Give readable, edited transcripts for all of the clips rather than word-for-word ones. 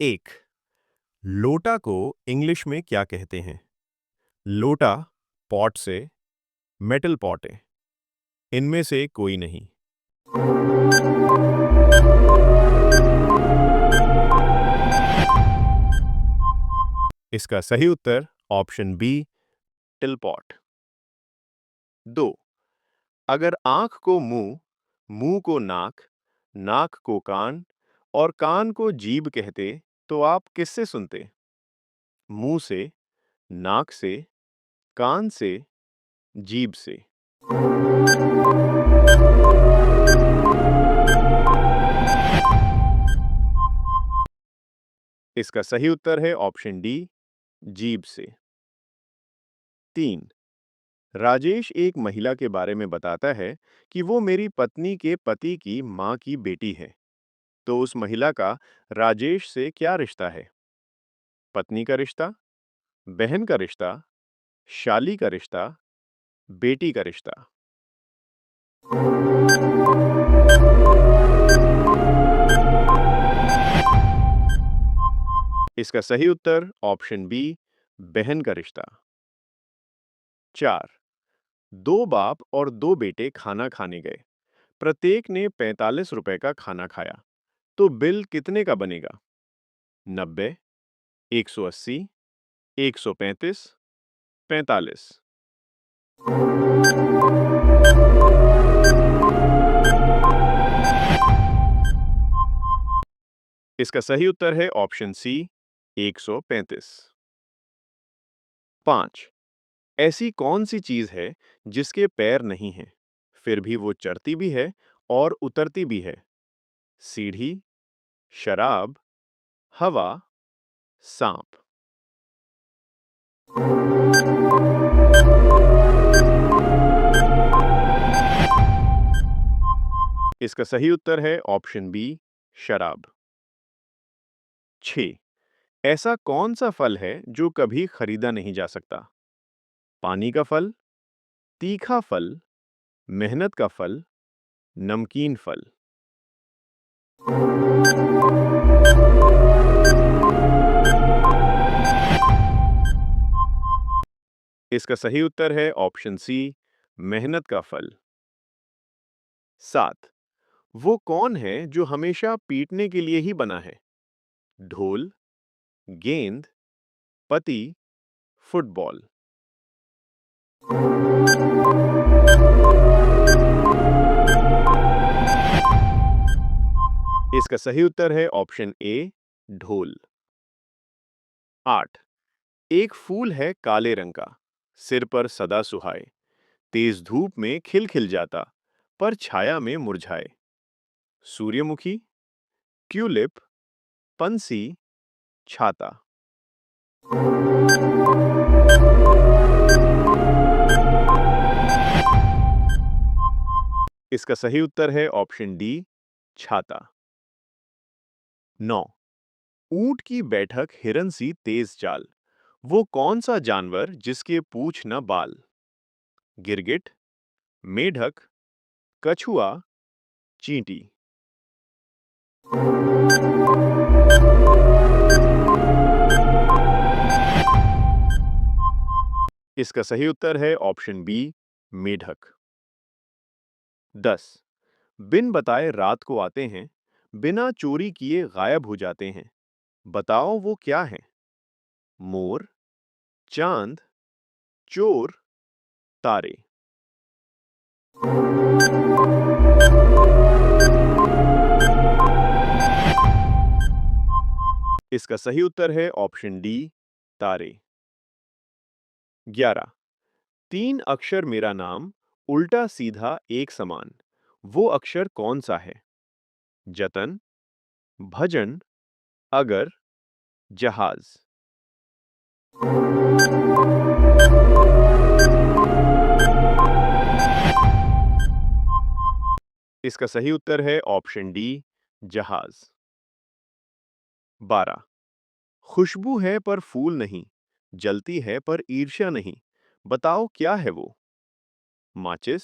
एक, लोटा को इंग्लिश में क्या कहते हैं? लोटा पॉट से, मेटल पॉट है। इनमें से कोई नहीं। इसका सही उत्तर ऑप्शन बी, टिल पॉट। दो, अगर आंख को मुंह, मुंह को नाक, नाक को कान और कान को जीभ कहते तो आप किससे सुनते? मुंह से, नाक से, कान से, जीभ से। इसका सही उत्तर है ऑप्शन डी, जीभ से। तीन, राजेश एक महिला के बारे में बताता है कि वो मेरी पत्नी के पति की मां की बेटी है। तो उस महिला का राजेश से क्या रिश्ता है? पत्नी का रिश्ता, बहन का रिश्ता, शाली का रिश्ता, बेटी का रिश्ता। इसका सही उत्तर ऑप्शन बी, बहन का रिश्ता। चार, दो बाप और दो बेटे खाना खाने गए। प्रत्येक ने 45 रुपए का खाना खाया। तो बिल कितने का बनेगा? 90, 180, 135, 45। इसका सही उत्तर है ऑप्शन सी, 135। 5, ऐसी कौन सी चीज है जिसके पैर नहीं हैं, फिर भी वो चढ़ती भी है और उतरती भी है? सीढ़ी, शराब, हवा, सांप। इसका सही उत्तर है ऑप्शन बी, शराब। 6, ऐसा कौन सा फल है जो कभी खरीदा नहीं जा सकता? पानी का फल, तीखा फल, मेहनत का फल, नमकीन फल। इसका सही उत्तर है ऑप्शन सी, मेहनत का फल। 7, वो कौन है जो हमेशा पीटने के लिए ही बना है? ढोल, गेंद, पति, फुटबॉल। इसका सही उत्तर है ऑप्शन ए, ढोल। 8, एक फूल है काले रंग का, सिर पर सदा सुहाए, तेज धूप में खिल खिल जाता, पर छाया में मुरझाए। सूर्यमुखी, ट्यूलिप, पंसी, छाता। इसका सही उत्तर है ऑप्शन डी, छाता। 9, ऊंट की बैठक हिरन सी तेज चाल, वो कौन सा जानवर जिसके पूंछ न बाल? गिरगिट, मेढक, कछुआ, चींटी। इसका सही उत्तर है ऑप्शन बी, मेढक। 10, बिन बताए रात को आते हैं, बिना चोरी किए गायब हो जाते हैं। बताओ वो क्या है? मोर, चांद, चोर, तारे। इसका सही उत्तर है ऑप्शन डी, तारे। 11, तीन अक्षर मेरा नाम, उल्टा सीधा एक समान, वो अक्षर कौन सा है? जतन, भजन, अगर, जहाज। इसका सही उत्तर है ऑप्शन डी, जहाज। 12, खुशबू है पर फूल नहीं, जलती है पर ईर्ष्या नहीं, बताओ क्या है वो? माचिस,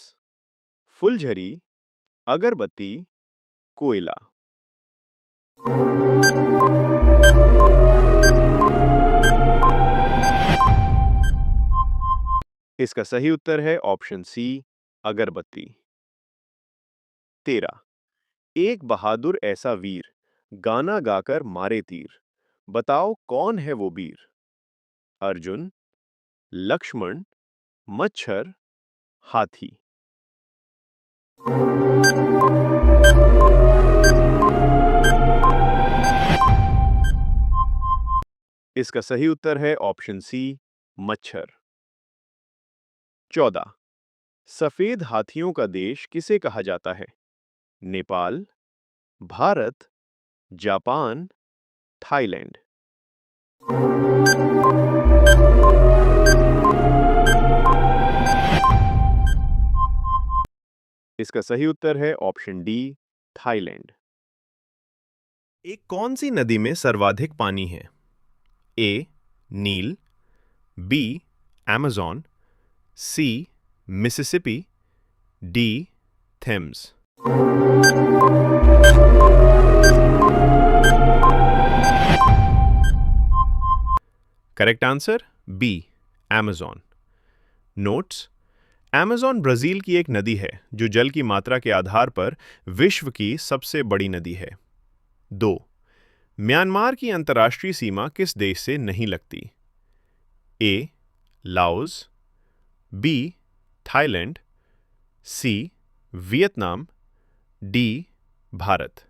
फुलझड़ी, अगरबत्ती, कोयला। इसका सही उत्तर है ऑप्शन सी, अगरबत्ती। 13। एक बहादुर ऐसा वीर, गाना गाकर मारे तीर, बताओ कौन है वो वीर? अर्जुन, लक्ष्मण, मच्छर, हाथी। इसका सही उत्तर है ऑप्शन सी, मच्छर। 14। सफेद हाथियों का देश किसे कहा जाता है? Nepal, Bharat, Japan, Thailand. इसका सही उत्तर है ऑप्शन डी, थाईलैंड। एक कौन सी नदी में सर्वाधिक पानी है? A, Nile, B, Amazon, C, Mississippi, D, Thames. Correct answer B, Amazon. Notes: Amazon Brazil की एक नदी है जो जल की मात्रा के आधार पर विश्व की सबसे बड़ी नदी है। 2। म्यांमार की अंतर्राष्ट्रीय सीमा किस देश से नहीं लगती? A, Laos, B, Thailand, C, Vietnam, D, Bharat.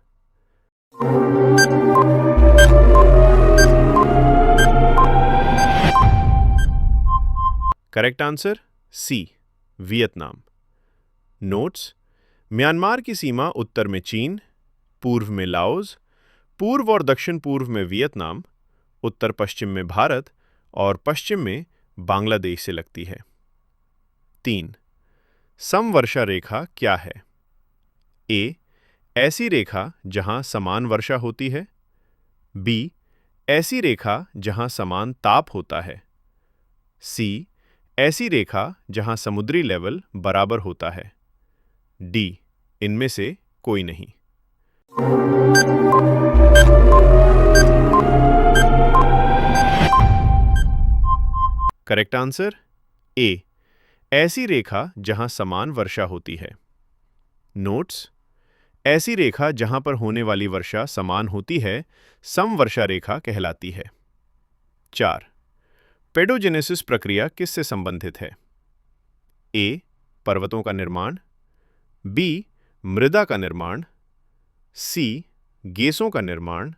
Correct answer C, Vietnam. Notes: Myanmar की सीमा उत्तर में चीन, पूर्व में लाओस, पूर्व और दक्षिण पूर्व में वियतनाम, उत्तर पश्चिम में भारत और पश्चिम में बांग्लादेश से लगती है। 3। समवर्षा रेखा क्या है? ए, ऐसी रेखा जहां समान वर्षा होती है। बी, ऐसी रेखा जहां समान ताप होता है। सी, ऐसी रेखा जहां समुद्री लेवल बराबर होता है। डी, इनमें से कोई नहीं। करेक्ट आंसर ए, ऐसी रेखा जहां समान वर्षा होती है। नोट्स: ऐसी रेखा जहां पर होने वाली वर्षा समान होती है समवर्षा रेखा कहलाती है। 4। पेडोजेनेसिस प्रक्रिया किससे संबंधित है? ए, पर्वतों का निर्माण, बी, मृदा का निर्माण, सी, गैसों का निर्माण,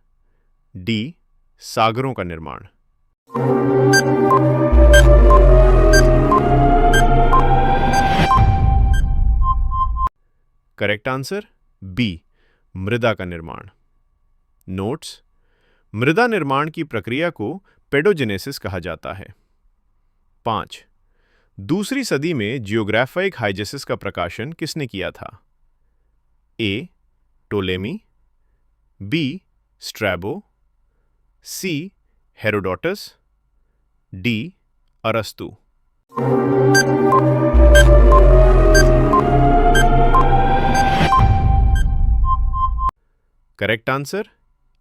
डी, सागरों का निर्माण। करेक्ट आंसर बी, मृदा का निर्माण। नोट्स: मृदा निर्माण की प्रक्रिया को पेडोजेनेसिस कहा जाता है। 5। दूसरी सदी में जियोग्राफाइक हाइजेसिस का प्रकाशन किसने किया था? ए, टोलेमी, बी, स्ट्रैबो, सी, हेरोडोटस, डी, अरस्तु। करेक्ट आंसर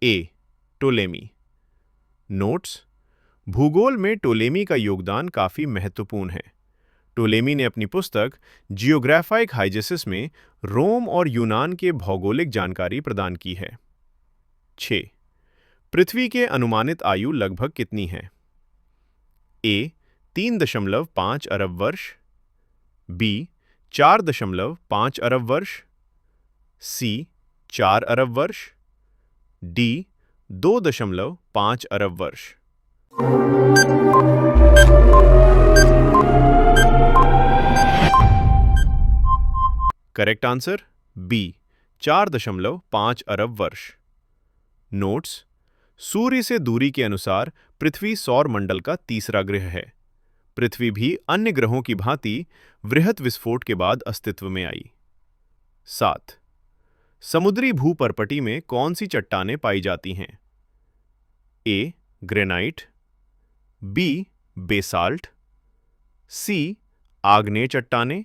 ए, टोलेमी। नोट्स: भूगोल में टोलेमी का योगदान काफी महत्वपूर्ण है। टोलेमी ने अपनी पुस्तक जियोग्राफाइक हाइजेसिस में रोम और यूनान के भौगोलिक जानकारी प्रदान की है। 6। पृथ्वी के अनुमानित आयु लगभग कितनी है? ए, 3.5 अरब वर्ष, बी, 4.5 अरब वर्ष, सी, 4 अरब वर्ष, डी, 2.5 अरब वर्ष। करेक्ट आंसर बी, 4.5 अरब वर्ष। नोट्स: सूर्य से दूरी के अनुसार पृथ्वी सौर मंडल का तीसरा ग्रह है। पृथ्वी भी अन्य ग्रहों की भांति वृहत विस्फोट के बाद अस्तित्व में आई। 7। समुद्री भूपर्पटी में कौन सी चट्टानें पाई जाती हैं? A, granite, B, basalt, C, आग्नेय चट्टानें,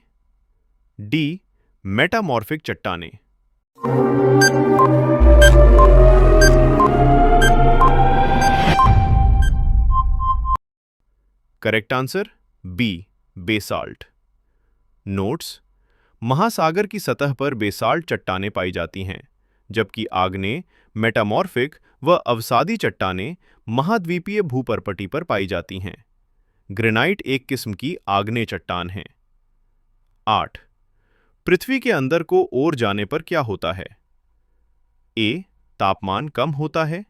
डी, मेटामॉर्फिक चट्टानें। Correct answer B, basalt. Notes: महासागर की सतह पर बेसाल्ट चट्टानें पाई जाती हैं, जबकि आग्नेय, मेटामॉर्फिक व अवसादी चट्टानें महाद्वीपीय भूपर्पटी पर पाई जाती हैं। ग्रेनाइट एक किस्म की आग्नेय चट्टान है। 8. पृथ्वी के अंदर को ओर जाने पर क्या होता है? ए. तापमान कम होता है।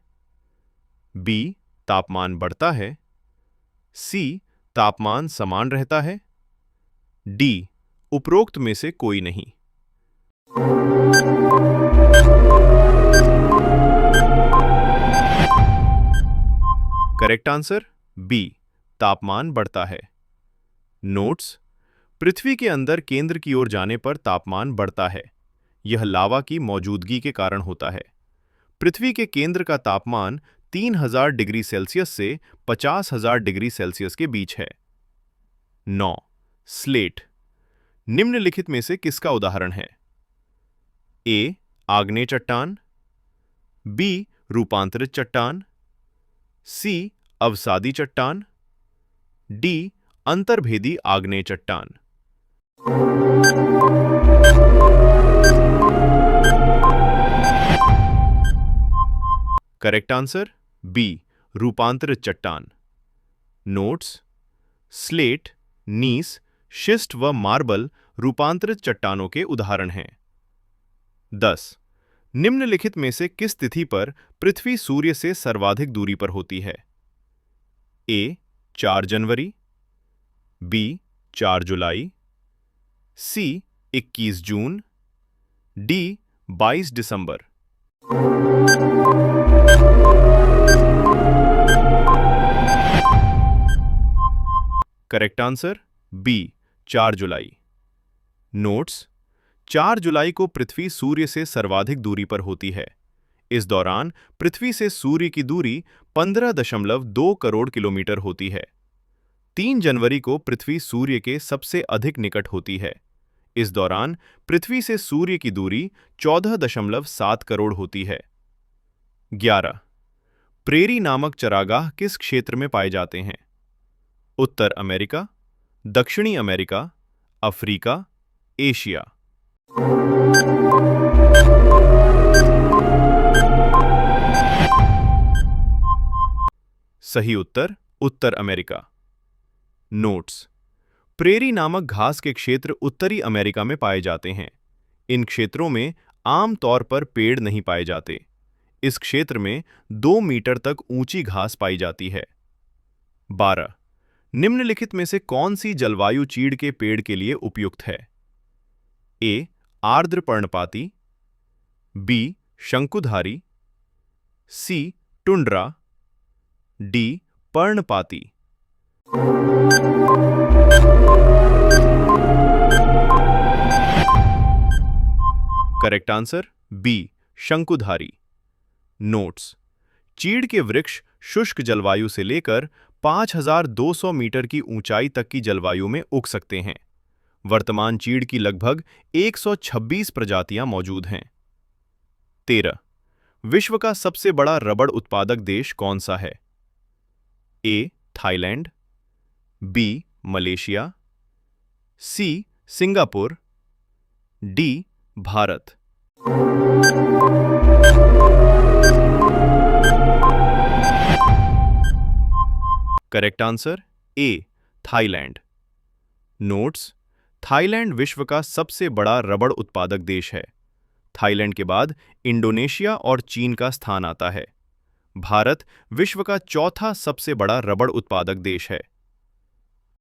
बी. तापमान बढ़ता है। सी. तापमान समान रहता है। डी. उपरोक्त में से कोई नहीं। करेक्ट आंसर बी, तापमान बढ़ता है। नोट्स: पृथ्वी के अंदर केंद्र की ओर जाने पर तापमान बढ़ता है। यह लावा की मौजूदगी के कारण होता है। पृथ्वी के केंद्र का तापमान 3000 डिग्री सेल्सियस से 50,000 डिग्री सेल्सियस के बीच है। 9. स्लेट निम्नलिखित में से किसका उदाहरण है? ए. आग्नेय चट्टान। बी. रूपांतरित चट्टान। सी. अवसादी चट्टान। डी. अंतर्भेदी आग्नेय चट्टान। करेक्ट आंसर बी, रूपांतरित चट्टान। नोट्स: स्लेट, नीस, शिस्ट व मार्बल रूपांतरित चट्टानों के उदाहरण हैं। 10. निम्नलिखित में से किस तिथि पर पृथ्वी सूर्य से सर्वाधिक दूरी पर होती है? ए. 4 जनवरी। बी. 4 जुलाई। सी. 21 जून। डी. 22 दिसंबर। करेक्ट आंसर बी, 4 जुलाई। नोट्स: 4 जुलाई को पृथ्वी सूर्य से सर्वाधिक दूरी पर होती है। इस दौरान पृथ्वी से सूर्य की दूरी 15.2 करोड़ किलोमीटर होती है। 3 जनवरी को पृथ्वी सूर्य के सबसे अधिक निकट होती है। इस दौरान पृथ्वी से सूर्य की दूरी 14.7 करोड़ होती है। 11. प्रेरी नामक चरागाह किस क्षेत्र में पाए जाते हैं? उत्तर अमेरिका, दक्षिणी अमेरिका, अफ्रीका, एशिया। सही Uttar Uttar America. Notes: prairie नामक घास के क्षेत्र उत्तरी अमेरिका में पाए जाते हैं। इन क्षेत्रों में आम तौर पर पेड़ नहीं पाए जाते। इस क्षेत्र में 2 मीटर तक ऊंची घास पाई जाती है। 12. निम्नलिखित में से कौन सी जलवायु चीड़ के पेड़ के लिए उपयुक्त है? ए. आर्द्र पर्णपाती। बी. शंकुधारी। सी. टुंड्रा। डी. पर्णपाती। करेक्ट आंसर बी, शंकुधारी। नोट्स: चीड़ के वृक्ष शुष्क जलवायु से लेकर 5200 मीटर की ऊंचाई तक की जलवायु में उग सकते हैं। वर्तमान चीड़ की लगभग 126 प्रजातियां मौजूद हैं। 13. विश्व का सबसे बड़ा रबड़ उत्पादक देश कौन सा है? A. Thailand. B. Malaysia. C. Singapore. D. Bharat. Correct answer A, Thailand. Notes: Thailand विश्व का सबसे बड़ा रबड़ उत्पादक देश है। थाईलैंड के बाद इंडोनेशिया और चीन का स्थान आता है। भारत विश्व का चौथा सबसे बड़ा रबड़ उत्पादक देश है।